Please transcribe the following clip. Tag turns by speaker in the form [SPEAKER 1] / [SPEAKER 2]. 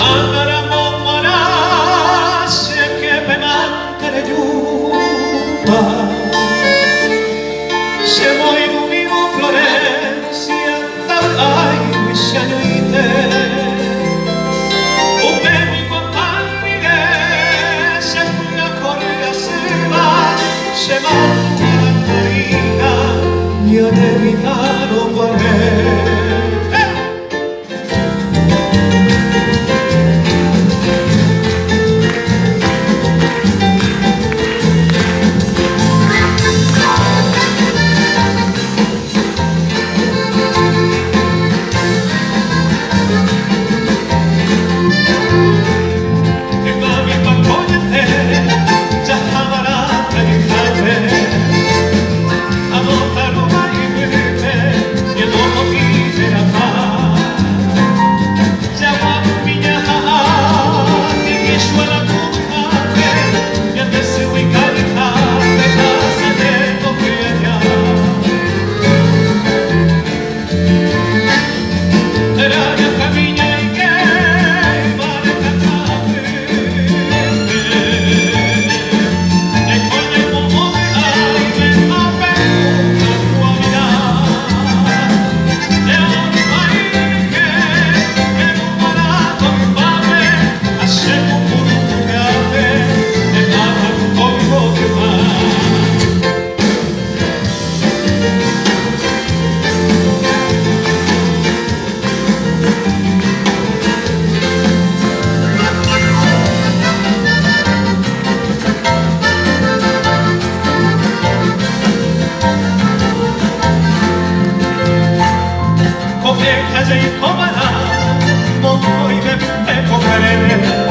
[SPEAKER 1] Andare a Montmorency che per mantenere giuba se vuoi un vivo Florencia dai wisciano in te un bel compagni che se pure corre la sera se manca la marina io devi dare un guardia. Come casa in comana, non puoi bere e coprere